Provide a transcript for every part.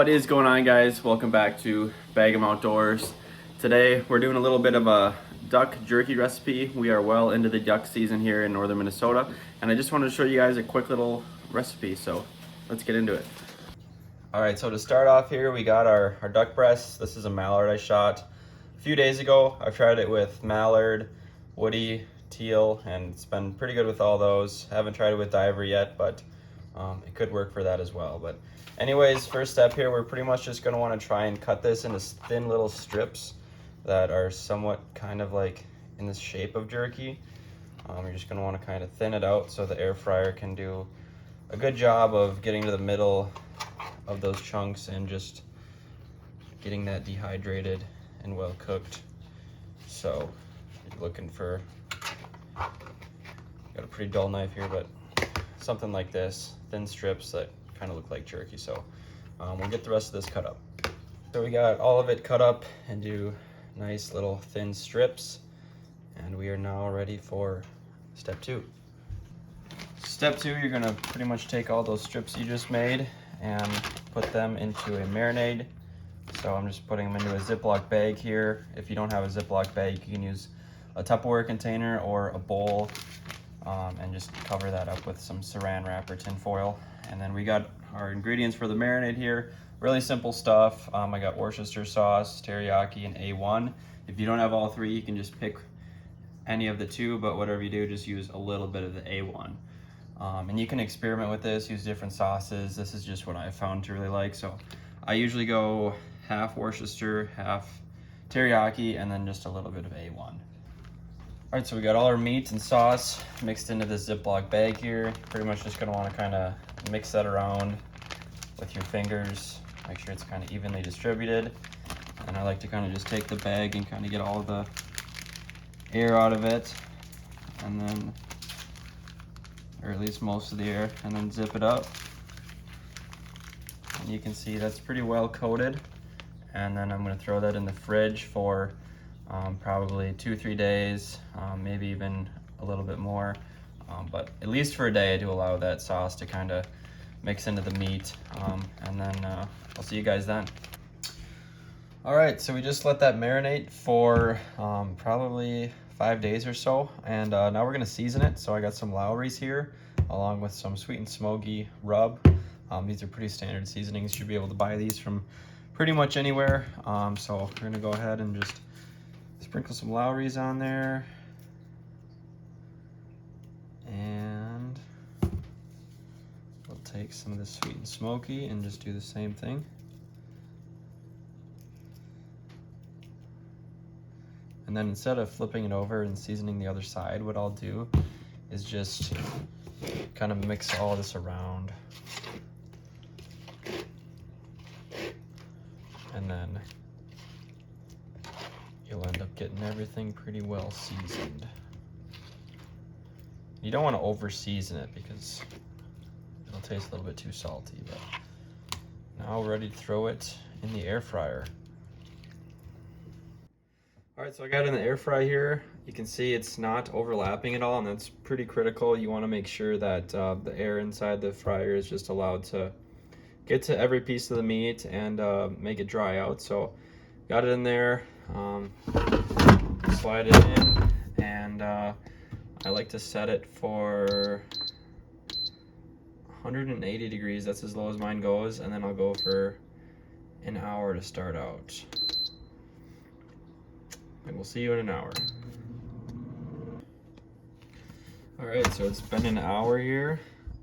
What is going on, guys? Welcome back to Bag 'em Outdoors. Today we're doing a little bit of a duck jerky recipe. We are well into the duck season here in northern Minnesota, and I just wanted to show you guys a quick little recipe, so let's get into it. All right, so to start off here, we got our duck breasts. This is a mallard I shot a few days ago. I've tried it with mallard, woody, teal, and it's been pretty good with all those. I haven't tried it with diver yet, but it could work for that as well. But anyways, first step here, we're pretty much just gonna wanna try and cut this into thin little strips that are somewhat kind of like in the shape of jerky. You're just gonna wanna kind of thin it out so the air fryer can do a good job of getting to the middle of those chunks and just getting that dehydrated and well cooked. So you're looking for, got a pretty dull knife here, but something like this, thin strips that kind of look like jerky. So we'll get the rest of this cut up. So we got all of it cut up into nice little thin strips, and we are now ready for step 2. Step 2, you're gonna pretty much take all those strips you just made and put them into a marinade. So I'm just putting them into a Ziploc bag here. If you don't have a Ziploc bag, you can use a Tupperware container or a bowl, and just cover that up with some saran wrap or tin foil. And then we got our ingredients for the marinade here. Really simple stuff. I got Worcester sauce, teriyaki, and A1. If you don't have all three, you can just pick any of the two, but whatever you do, just use a little bit of the A1. And you can experiment with this, use different sauces. This is just what I found to really like. So I usually go half Worcester, half teriyaki, and then just a little bit of A1. All right, so we got all our meat and sauce mixed into this Ziploc bag here. Pretty much just gonna wanna kinda mix that around with your fingers. Make sure it's kind of evenly distributed. And I like to kind of just take the bag and kind of get all of the air out of it. And then, or at least most of the air, and then zip it up. And you can see that's pretty well coated. And then I'm gonna throw that in the fridge for probably 2-3 days, maybe even a little bit more. But at least for a day, I do allow that sauce to kind of mix into the meat. And then I'll see you guys then. All right, so we just let that marinate for probably 5 days or so. And now we're gonna season it. So I got some Lowry's here, along with some sweet and smoky rub. These are pretty standard seasonings. You should be able to buy these from pretty much anywhere. So we're gonna go ahead and just sprinkle some Lowry's on there. And we'll take some of the sweet and smoky and just do the same thing. And then instead of flipping it over and seasoning the other side, what I'll do is just kind of mix all of this around. And then you'll end up getting everything pretty well seasoned. You don't want to over season it because it'll taste a little bit too salty. But now we're ready to throw it in the air fryer. All right, so I got it in the air fry here. You can see it's not overlapping at all, and that's pretty critical. You want to make sure that the air inside the fryer is just allowed to get to every piece of the meat and make it dry out. So got it in there, slide it in, and I like to set it for 180 degrees. That's as low as mine goes, and then I'll go for an hour to start out. And we'll see you in an hour. All right, so it's been an hour here.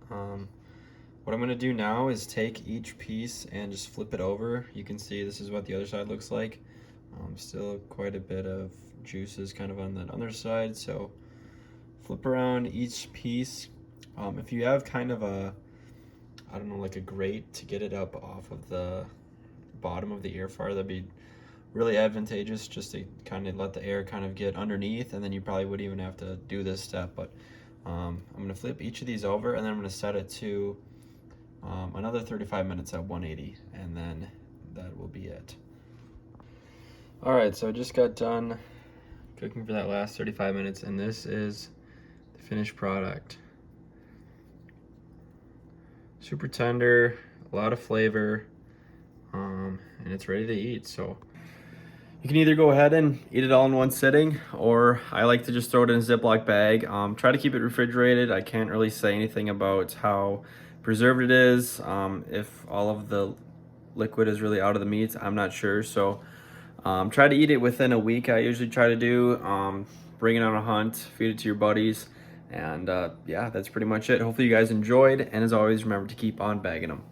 What I'm gonna do now is take each piece and just flip it over. You can see this is what the other side looks like. Still quite a bit of juices kind of on that other side, so flip around each piece. If you have kind of a, I don't know, like a grate to get it up off of the bottom of the air fryer, that'd be really advantageous, just to kind of let the air kind of get underneath, and then you probably wouldn't even have to do this step. But I'm gonna flip each of these over, and then I'm gonna set it to another 35 minutes at 180, and then that will be it. All right, so I just got done cooking for that last 35 minutes, and this is the finished product. Super tender, a lot of flavor. and it's ready to eat. So you can either go ahead and eat it all in one sitting, or I like to just throw it in a Ziploc bag. Try to keep it refrigerated. I can't really say anything about how preserved it is. If all of the liquid is really out of the meat, I'm not sure. So try to eat it within a week. I usually try to do. Bring it on a hunt, feed it to your buddies, and yeah, that's pretty much it. Hopefully you guys enjoyed, and as always, remember to keep on bagging them.